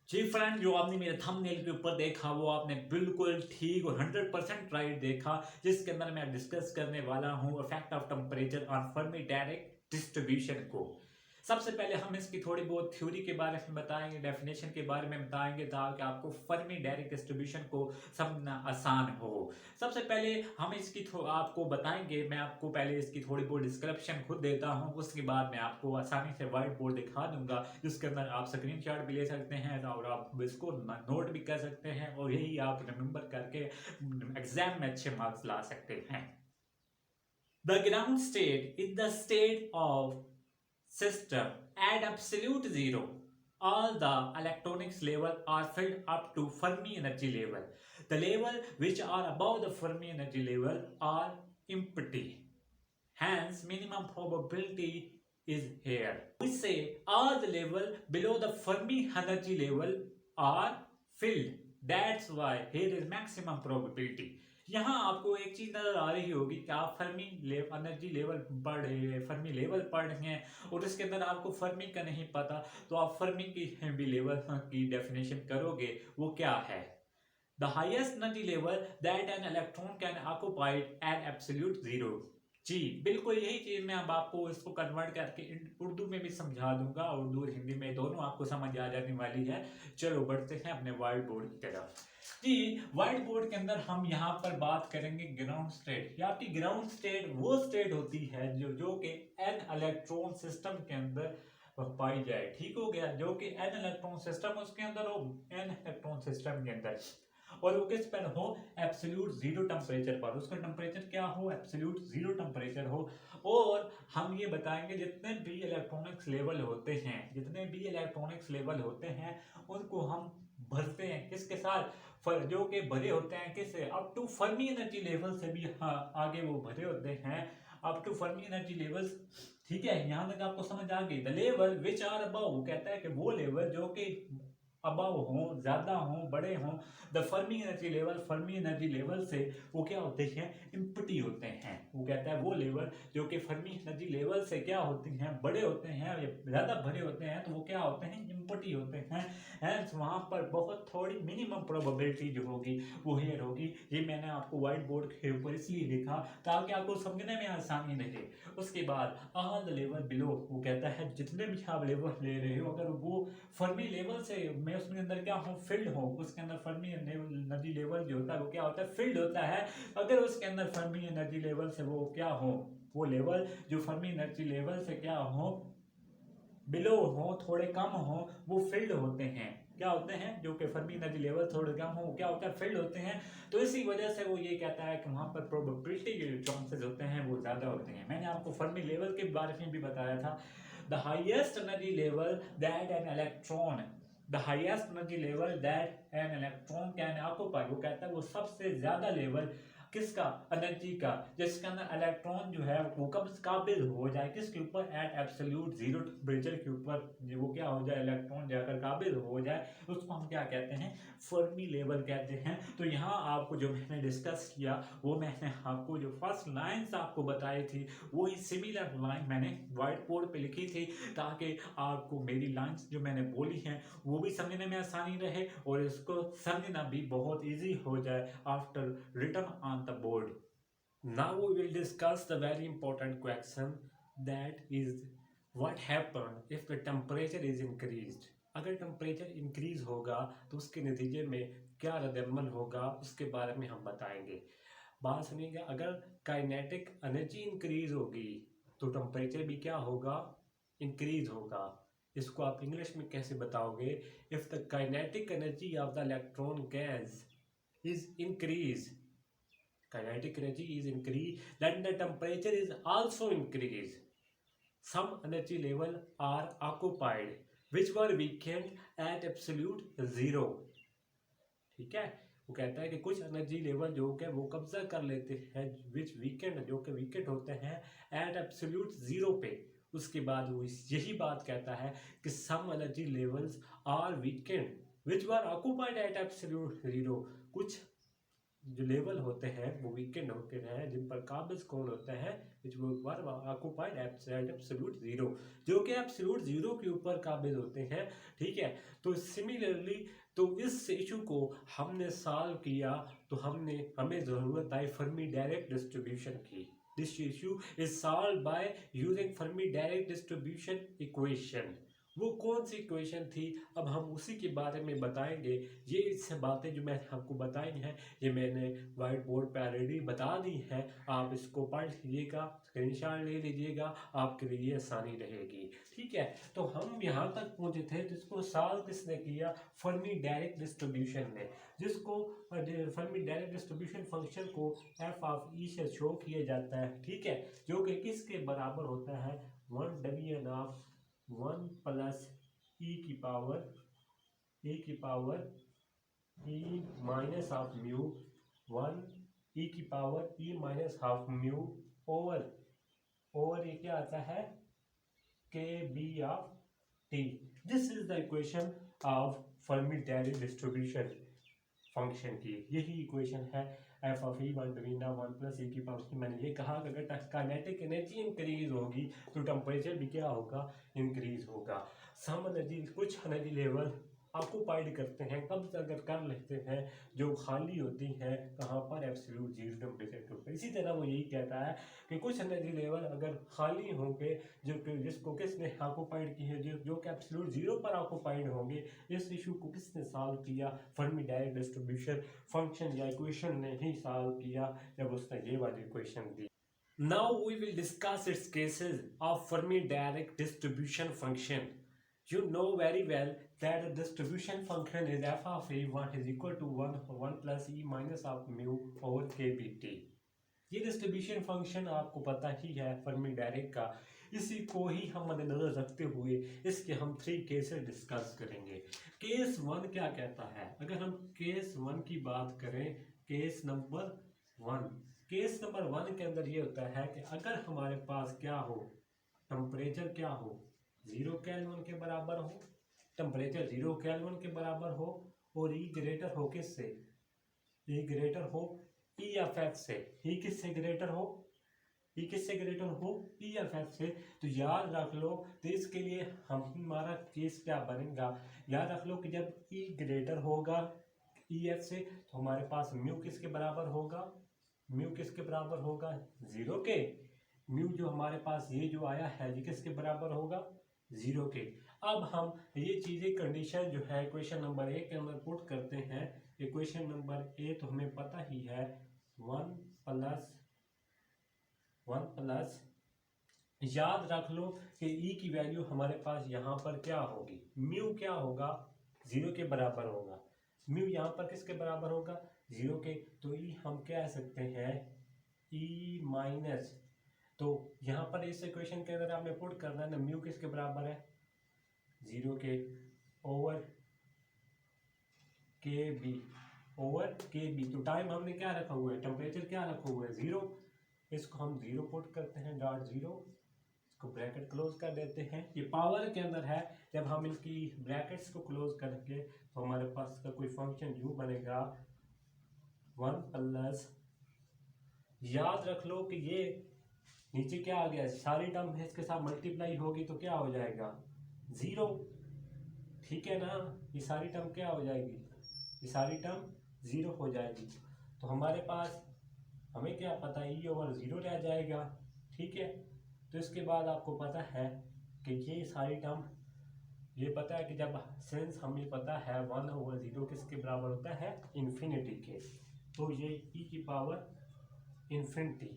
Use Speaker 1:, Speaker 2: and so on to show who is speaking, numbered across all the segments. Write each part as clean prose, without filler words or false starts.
Speaker 1: जी friend, जो आपने मेरे थंबनेल के ऊपर देखा वो आपने बिल्कुल ठीक और 100% राइट देखा, जिसके अंदर मैं डिस्कस करने वाला हूँ effect of temperature on Fermi Dirac distribution को। सबसे पहले हम इसकी थोड़ी बहुत थ्योरी के बारे में बताएंगे, डेफिनेशन के बारे में बताएंगे, ताकि आपको फर्मी डायरेक्ट डिस्ट्रीब्यूशन को समझना आसान हो। सबसे पहले हम इसकी आपको बताएंगे, मैं आपको पहले इसकी थोड़ी बहुत डिस्क्रिप्शन खुद देता हूँ, उसके बाद मैं आपको आसानी से व्हाइट बोर्ड दिखा दूंगा, जिसके अंदर आप स्क्रीनशॉट भी ले सकते हैं और आप इसको नोट भी कर सकते हैं, और यही आप रिमेंबर करके एग्जाम में अच्छे मार्क्स ला सकते हैं। The ground state is the state of system at absolute zero. All the electronics level are filled up to Fermi energy level. The level which are above the Fermi energy level are empty. Hence, minimum probability is here. We say all the level below the Fermi energy level are filled. That's why here is maximum probability. यहाँ आपको एक चीज नजर आ रही होगी कि आप Fermi energy level पढ़ रहे हैं, फर्मी लेवल पढ़ रहे हैं, और इसके अंदर आपको फर्मी का नहीं पता, तो आप फर्मी की भी लेवल की डेफिनेशन करोगे, वो क्या है? The highest energy level that an electron can occupy at absolute zero. जी बिल्कुल यही चीज मैं अब आपको इसको कन्वर्ट करके उर्दू में भी समझा दूंगा, उर्दू और हिंदी में दोनों आपको समझ आ जाने वाली है। चलो बढ़ते हैं अपने व्हाइट बोर्ड की तरफ। जी व्हाइट बोर्ड के अंदर हम यहाँ पर बात करेंगे ग्राउंड स्टेट। या आपकी ग्राउंड स्टेट वो स्टेट होती है जो कि एन इलेक्ट्रॉन सिस्टम के अंदर पाई जाए। ठीक हो गया, जो कि एन इलेक्ट्रॉन सिस्टम उसके अंदर हो, एन इलेक्ट्रॉन सिस्टम के अंदर, और वो किस पर हो? एब्सोल्यूट जीरो टेम्परेचर पर। उसका टेम्परेचर क्या हो? एब्सोल्यूट जीरो टेम्परेचर हो। और हम ये बताएंगे जितने भी इलेक्ट्रॉनिक्स लेवल होते हैं, जितने भी इलेक्ट्रॉनिक्स लेवल होते हैं, उनको हम भरते हैं किसके साथ? जो कि भरे होते हैं किससे? Up to Fermi energy level से भी आगे वो भरे होते हैं, up to Fermi energy levels. ठीक है, यहां तक आपको समझ आ गई। The level which are above, कहता है कि वो लेवल जो कि अबव हो, ज्यादा हो, बड़े हों, the Fermi energy level, Fermi energy level से वो क्या होते हैं? इम्पटी होते हैं। वो कहता है वो लेवल जो कि फर्मी एनर्जी लेवल से क्या होते हैं? बड़े होते हैं, ज्यादा भरे होते हैं, तो वो क्या होते हैं? इम्पटी होते हैं। हेंस वहां पर बहुत थोड़ी मिनिमम प्रोबेबिलिटी जो होगी वो हियर होगी। ये मैंने आपको व्हाइट बोर्ड के ऊपर इसलिए लिखा ताकि आपको समझने में आसानी रहे। उसके बाद ऑल द लेवल बिलो, वो कहता है जितने भी आप लेवल ले रहे हो, अगर वो फर्मी लेवल से मैं उसमें अंदर क्या हो? फील्ड हो, उसके अंदर फर्मी एनर्जी लेवल जो होता है वो क्या होता है? फील्ड होता है। अगर उसके अंदर फर्मी एनर्जी लेवल से वो क्या हो? वो लेवल जो फर्मी एनर्जी लेवल से क्या हो? बिलो हो, थोड़े कम हो, वो फील्ड होते हैं। क्या होते हैं? जो कि फर्मी एनर्जी लेवल थोड़े कम हो, क्या होता है? फील्ड होते हैं। तो इसी वजह से वो ये कहता है कि वहां पर प्रोबेबिलिटी के जो चांसेस होते हैं वो ज्यादा होते हैं। मैंने आपको फर्मी लेवल के बारे में भी बताया था। The highest energy level that an electron, the highest energy level that an electron can occupy, वो कहता है वो सबसे ज्यादा लेवल किसका? एनर्जी का, जिसके अंदर इलेक्ट्रॉन जो है वो कब काबिज हो जाए? किसके ऊपर? एट एब्सोल्यूट जीरो टेम्परेचर के ऊपर वो क्या हो जाए? इलेक्ट्रॉन जाकर काबिज हो जाए, उसको हम क्या कहते हैं? फर्मी लेवल कहते हैं। तो यहाँ आपको जो मैंने डिस्कस किया, वो मैंने आपको जो फर्स्ट लाइन्स आपको बताई थी, वही सिमिलर लाइन मैंने व्हाइट बोर्ड पे लिखी थी, ताकि आपको मेरी लाइन्स जो मैंने बोली हैं वो भी समझने में आसानी रहे, और इसको समझना भी बहुत ईजी हो जाए after written on the board. Now we will discuss the very important question, that is what happen if the temperature is increased. अगर टेम्परेचर इंक्रीज होगा तो उसके नतीजे में क्या रद्दमल होगा, उसके बारे में हम बताएंगे। बात सुनिएगा, अगर काइनेटिक एनर्जी इंक्रीज होगी तो टेम्परेचर भी क्या होगा? इंक्रीज होगा। इसको आप इंग्लिश में कैसे बताओगे? If the kinetic energy of the electron gas is increase, kinetic energy is increase, then the temperature is also increase. Some energy level are occupied which were weakened at absolute zero. ठीक है, वो कहता है कि कुछ energy level जो है वो कब्जा कर लेते हैं, विच वीकेंड, जो कि वीकेंड होते हैं एट एब्सोल्यूट जीरो पे। उसके बाद वो यही बात कहता है कि some energy levels are weekend which were occupied at absolute zero, कुछ
Speaker 2: जो लेवल होते हैं वो वीकेंड होते हैं जिन पर काबिज कौन होते हैं विच वर ऑक्युपाइड एट एब्सोल्यूट जीरो, जो कि एब्सोल्यूट जीरो के ऊपर काबिज होते हैं। ठीक है, तो सिमिलरली तो इस इशू को हमने सॉल्व किया तो हमें ज़रूरत आई फर्मी डायरेक्ट डिस्ट्रीब्यूशन की। This issue is solve by using Fermi Dirac distribution equation. वो कौन सी इक्वेशन थी, अब हम उसी के बारे में बताएंगे। ये इससे बातें जो मैंने आपको बताई हैं ये मैंने वाइट बोर्ड पे ऑलरेडी बता दी है, आप इसको पढ़ लीजिएगा, स्क्रीनशॉट ले लीजिएगा, आपके लिए आसानी रहेगी। ठीक है, तो हम यहाँ तक पहुँचे थे जिसको सॉल्व किसने किया, फर्मी डायरेक्ट डिस्ट्रीब्यूशन ने, जिसको फर्मी डायरेक्ट डिस्ट्रीब्यूशन फंक्शन को एफ ऑफ ई से शो किया जाता है। ठीक है, जो कि किसके बराबर होता है, 1 डिवीजन ऑफ 1 प्लस ई की power E minus half mu 1 E की power E minus half mu over ये क्या आता है, K B of T. This is the equation of Fermi Dirac distribution function की, यही इक्वेशन है F of E 1 division 1 plus E की पावर। मैंने ये कहा कि अगर काइनेटिक एनर्जी इंक्रीज होगी तो टेम्परेचर भी क्या होगा, इंक्रीज होगा। सम एनर्जी, कुछ एनर्जी लेवल ऑक्युपाइड करते हैं, कब्ज अगर कर लेते हैं जो खाली होती हैं कहाँ पर, एब्सोल्यूट जीरो टेम्परेचर के ऊपर। इसी तरह वो यही कहता है कि कुछ एनर्जी लेवल अगर खाली होंगे जो जिसको किसने ऑक्युपाइड की है, जो कि एब्सोल्यूट जीरो पर ऑक्युपाइड होंगे। इस इशू को किसने सॉल्व किया, फर्मी डायरेक्ट डिस्ट्रीब्यूशन फंक्शन या इक्वेशन ने ही सॉल्व किया जब उसने ये वाली equation the. Now we will discuss its cases of Fermi direct distribution function. You know very well that the distribution function is f of a1 is equal to 1 plus e minus of mu over k bt. ये distribution function आपको पता ही है Fermi direct का। इसी को ही हम मद्देनजर रखते हुए इसके हम 3 केसेस डिस्कस करेंगे। केस 1 क्या कहता है, अगर हम केस 1 की बात करें, केस नंबर 1 के अंदर ये होता है कि अगर हमारे पास क्या हो, टेम्परेचर क्या हो, 0 केल्विन के बराबर हो, टेम्परेचर 0 केल्विन के बराबर हो और ई ग्रेटर हो किससे, ई ग्रेटर हो ई एफ एफ से। ई किससे ग्रेटर हो, ई किससे ग्रेटर हो, ई एफ एफ से। तो याद रख लो, तो इसके लिए हमारा केस क्या बनेगा, याद रख लो कि जब ई ग्रेटर होगा ई एफ से तो हमारे पास म्यू किसके बराबर होगा, म्यू किसके बराबर होगा, 0 के। म्यू जो हमारे पास ये जो आया है ये किसके बराबर होगा, 0 के। अब हम ये चीज़ें कंडीशन जो है इक्वेशन नंबर 1 के अंदर पुट करते हैं। इक्वेशन नंबर ए तो हमें पता ही है 1 प्लस याद रख लो कि ई की वैल्यू हमारे पास यहाँ पर क्या होगी, म्यू क्या होगा, 0 के बराबर होगा। म्यू यहाँ पर किसके बराबर होगा, 0 के। तो ई हम कह सकते हैं ई माइनस, तो यहाँ पर इस इक्वेशन के अंदर आपने पुट करना है ना, म्यू किसके बराबर है, 0 के ओवर के बी। तो टाइम हमने क्या रखा हुआ है, टेम्परेचर क्या रखा हुआ है, 0। इसको हम 0 पुट करते हैं, डॉट 0, इसको ब्रैकेट क्लोज कर देते हैं। ये पावर के अंदर है, जब हम इनकी ब्रैकेट्स को क्लोज करेंगे तो हमारे पास का कोई फंक्शन यूँ बनेगा 1 प्लस, याद रख लो कि ये नीचे क्या आ गया, सारी टर्म है इसके साथ मल्टीप्लाई होगी तो क्या हो जाएगा, 0। ठीक है ना, ये सारी टर्म क्या हो जाएगी, ये सारी टर्म 0 हो जाएगी। तो हमारे पास हमें क्या पता है, ई ओवर 0 रह जाएगा। ठीक है, तो इसके बाद आपको पता है कि ये सारी टर्म, ये पता है कि जब सिंस हमें पता है 1 ओवर 0 किसके बराबर होता है, इन्फिनिटी के, तो ये ई की पावर इन्फिनिटी।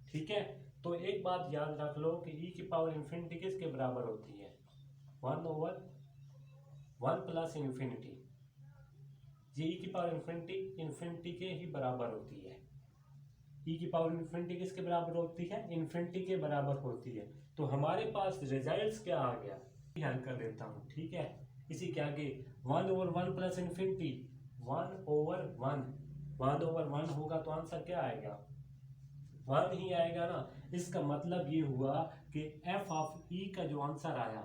Speaker 2: ठीक है, तो एक बात याद रख लो कि ई की पावर इन्फिनिटी किसके बराबर होती है, 1 ओवर 1 प्लस इन्फिनिटी। ये ई की पावर इन्फिनिटी के ही बराबर होती है। ई की पावर इन्फिनिटी किसके बराबर होती है, इन्फिनिटी के बराबर होती है। तो हमारे पास रिजल्ट्स क्या आ गया, हल कर देता हूँ। ठीक है, इसी के आगे 1 ओवर 1 प्लस इन्फिनिटी, 1 ओवर 1 होगा तो आंसर क्या आएगा, 1 ही आएगा ना। इसका मतलब ये हुआ कि एफ ऑफ ई का जो आंसर आया,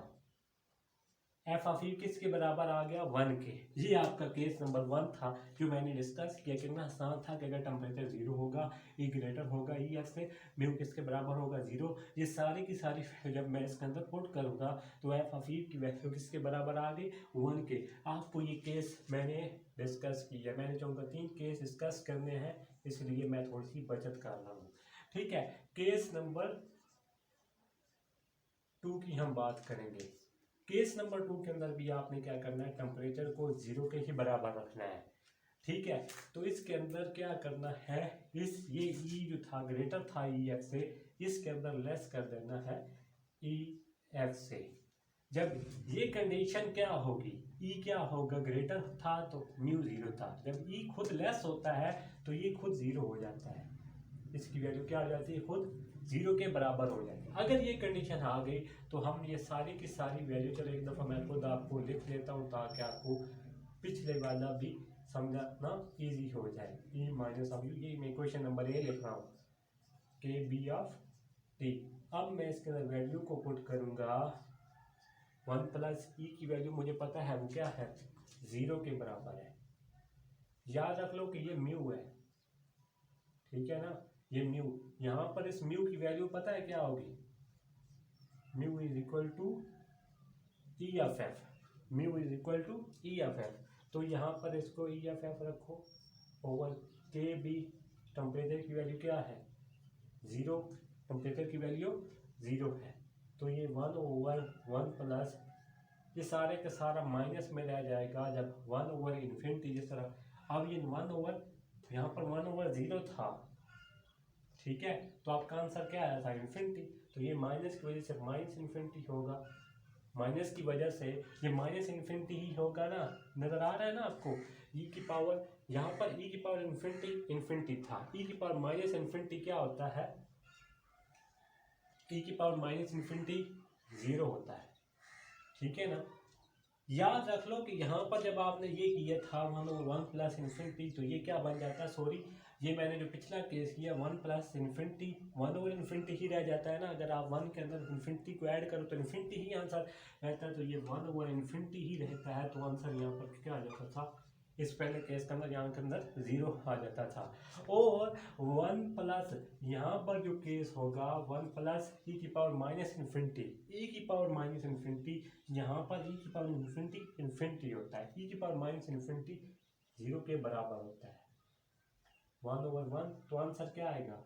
Speaker 2: एफ ऑफ ई किसके बराबर आ गया 1 के। ये आपका केस नंबर 1 था जो मैंने डिस्कस किया। कितना आसान था कि अगर टेम्परेचर 0 होगा, ई ग्रेटर होगा ई एफ से, म्यू किसके बराबर होगा 0। ये सारी की सारी जब मैं इसके अंदर पुट करूँगा तो एफ ऑफ ई की वैल्यू किसके बराबर आ गई 1 के। आपको ये केस मैंने डिस्कस किया, मैंने चाहूँगा 3 केस डिस्कस करने हैं, इसलिए मैं थोड़ी सी बचत कर रहा हूँ। ठीक है, केस नंबर 2 की हम बात करेंगे। केस नंबर 2 के अंदर भी आपने क्या करना है, टेम्परेचर को 0 के ही बराबर रखना है। ठीक है, तो इसके अंदर क्या करना है, इस ये ई जो था ग्रेटर था ई एफ से, इसके अंदर लेस कर देना है ई एफ से। जब ये कंडीशन क्या होगी, ई क्या होगा, ग्रेटर था तो म्यू 0 था, जब ई खुद लेस होता है तो ये खुद 0 हो जाता है, इसकी वैल्यू क्या हो जाती है, खुद 0 के बराबर हो जाती है। अगर ये कंडीशन आ गई तो हम ये सारी की सारी वैल्यू, चलो एक दफ़ा मैं खुद आपको लिख लेता हूँ ताकि आपको पिछले वाला भी समझना इजी हो जाए। ई माइनस ऑफ यू, ये मैं क्वेश्चन नंबर ए लिख रहा हूँ, के बी ऑफ टी। अब मैं इसके अंदर वैल्यू को पुट करूँगा 1 प्लस ई की वैल्यू मुझे पता है वो क्या है 0 के बराबर है। याद रख लो कि ये म्यू है, ठीक है ना, ये म्यू। यहाँ पर इस म्यू की वैल्यू पता है क्या होगी, mu is equal to E F F, mu is equal to E F F. तो यहाँ पर इसको ई एफ एफ रखो ओवर के बी, टेम्परेचर की वैल्यू क्या है 0, टेम्परेचर की वैल्यू 0 है, तो ये 1 ओवर 1 प्लस ये सारे का सारा माइनस में रह जाएगा जब 1 ओवर इन्फिनिटी जिस तरह। अब ये 1 ओवर यहाँ पर 1 ओवर 0 था, ठीक है, तो आपका आंसर क्या आया था इन्फिनिटी, तो ये माइनस की वजह से माइनस इन्फिनिटी होगा, माइनस की वजह से ये माइनस इन्फिनिटी ही होगा ना। नजर आ रहा है ना आपको, ई की पावर यहाँ पर ई की पावर इन्फिनिटी इन्फिनिटी था, ई की पावर माइनस इन्फिनिटी क्या होता है, ई की पावर माइनस इन्फिनिटी 0 होता है, ठीक है ना। याद रख लो कि यहाँ पर जब आपने ये किया था 1 ओवर 1 प्लस इन्फिनिटी, तो ये क्या बन जाता है, सॉरी ये मैंने जो पिछला केस किया 1 प्लस इन्फिनिटी, 1 ओवर इन्फिनिटी ही रह जाता है ना। अगर आप 1 के अंदर इन्फिनिटी को ऐड करो तो इन्फिनिटी ही आंसर रहता है, तो ये 1 ओवर इन्फिनिटी ही रहता है, तो आंसर यहाँ पर क्या आ जाता था, इस पहले केस के अंदर यहाँ के अंदर 0 आ जाता था। और 1 प्लस यहाँ पर जो केस होगा 1 प्लस ई की पावर माइनस इन्फिनिटी, ई की पावर माइनस इन्फिनिटी, यहाँ पर ई की पावर इन्फिनिटी इन्फिनिटी होता है, ई की पावर माइनस इन्फिनिटी 0 के बराबर होता है 1 ओवर 1, तो आंसर क्या आएगा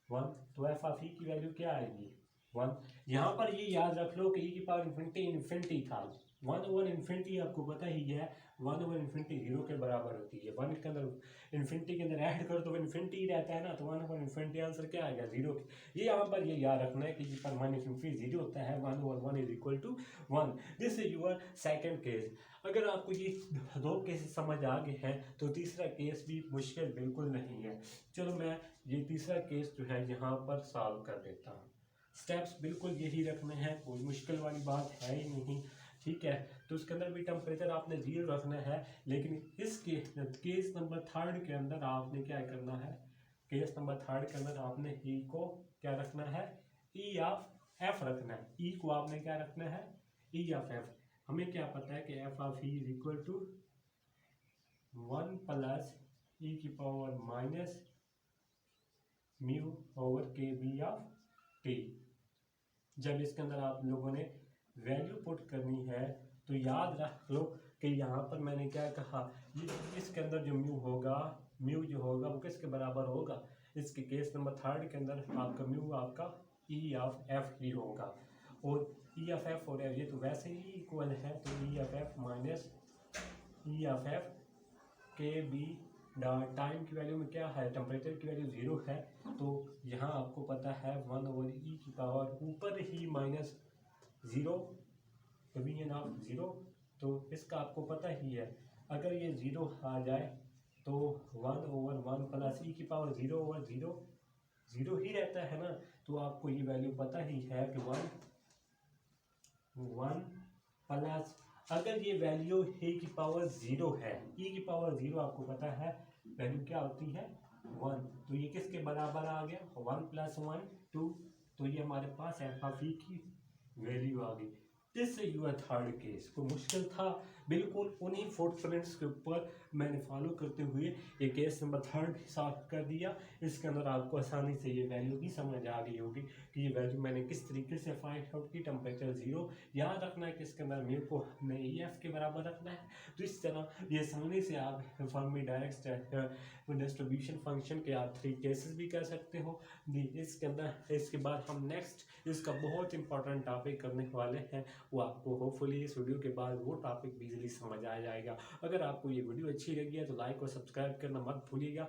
Speaker 2: 1, तो एफ ऑफ ई की वैल्यू क्या आएगी 1। यहाँ पर ये याद रख लो कि ई की पावर इन्फिनिटी इन्फिनिटी था, 1 ओवर इन्फिनिटी आपको पता ही है 1 ओवर इन्फिनिटी 0 के बराबर होती है, 1 के अंदर इन्फिनिटी के अंदर ऐड करो तो इन्फिनिटी ही रहता है ना, तो 1 ओवर इन्फिनिटी आंसर क्या आएगा 0। ये यहाँ पर ये याद रखना है कि ये पर माइनस इन्फिनिटी 0 होता है, 1 over 1 is equal to 1। This is your second case. अगर आपको ये 2 केस समझ आ गए हैं तो तीसरा केस भी मुश्किल बिल्कुल नहीं है। चलो मैं ये तीसरा केस जो है यहाँ पर सॉल्व कर देता हूँ। स्टेप्स बिल्कुल यही रखने हैं, कोई मुश्किल वाली बात है ही नहीं, ठीक है। तो उसके अंदर भी टेम्परेचर आपने 0 रखना है, लेकिन इस केस नंबर 3 के अंदर आपने क्या करना है, केस नंबर 3 के अंदर आपने ई को क्या रखना है, ई ऑफ एफ रखना है। ई को आपने क्या रखना है, ई ऑफ एफ। हमें क्या पता है कि F of E is equal to 1 plus E की पावर माइनस म्यू ओवर के बी ऑफ टी। जब इसके अंदर आप लोगों ने वैल्यू पुट करनी है तो याद रख लो कि यहाँ पर मैंने क्या कहा, इसके अंदर जो म्यू होगा, म्यू जो होगा वो किसके बराबर होगा, इसके केस नंबर 3 के अंदर आपका म्यू आपका ई ऑफ एफ ही होगा, और ई ऑफ एफ और ये तो वैसे ही इक्वल है, तो ई of F minus E of F के बी टाइम की वैल्यू में क्या है, टेम्परेचर की वैल्यू 0 है, तो यहाँ आपको पता है 1 ओवर ई की पावर ऊपर ही माइनस 0 डिवीजन ऑफ 0, तो इसका आपको पता ही है। अगर ये 0 आ जाए तो 1 ओवर 1 प्लस ई की पावर 0 ओवर 0 0 ही रहता है ना, तो आपको ये वैल्यू पता ही है कि 1 प्लस, अगर ये वैल्यू ए की पावर 0 है, ई की पावर 0 आपको पता है वैल्यू क्या होती है 1, तो ये किसके बराबर आ गया 1 प्लस 1 2, तो ये हमारे पास एफ ऑफ ई की वैल्यू आ गई। This your third case. को मुश्किल था, बिल्कुल उन्हीं फुटप्रिंट्स के ऊपर मैंने फॉलो करते हुए ये केस नंबर थर्ड सॉल्व कर दिया। इसके अंदर आपको आसानी से ये वैल्यू भी समझ आ गई होगी कि ये वैल्यू मैंने किस तरीके से फाइंड आउट की। टेम्परेचर 0 याद रखना है कि इसके अंदर म्यू को हमने EF के बराबर रखना है। तो इस तरह ये आसानी से आप फर्मी डायरेक्ट डिस्ट्रीब्यूशन फंक्शन के आप 3 केसेस भी कर सकते हो। इसके अंदर इसके बाद हम नेक्स्ट इसका बहुत इंपॉर्टेंट टॉपिक करने वाले हैं, वो आपको होपफुली इस वीडियो के बाद वो टॉपिक भी इजीली समझ आ जाएगा। अगर आपको ये वीडियो अच्छी लगी है तो लाइक और सब्सक्राइब करना मत भूलिएगा।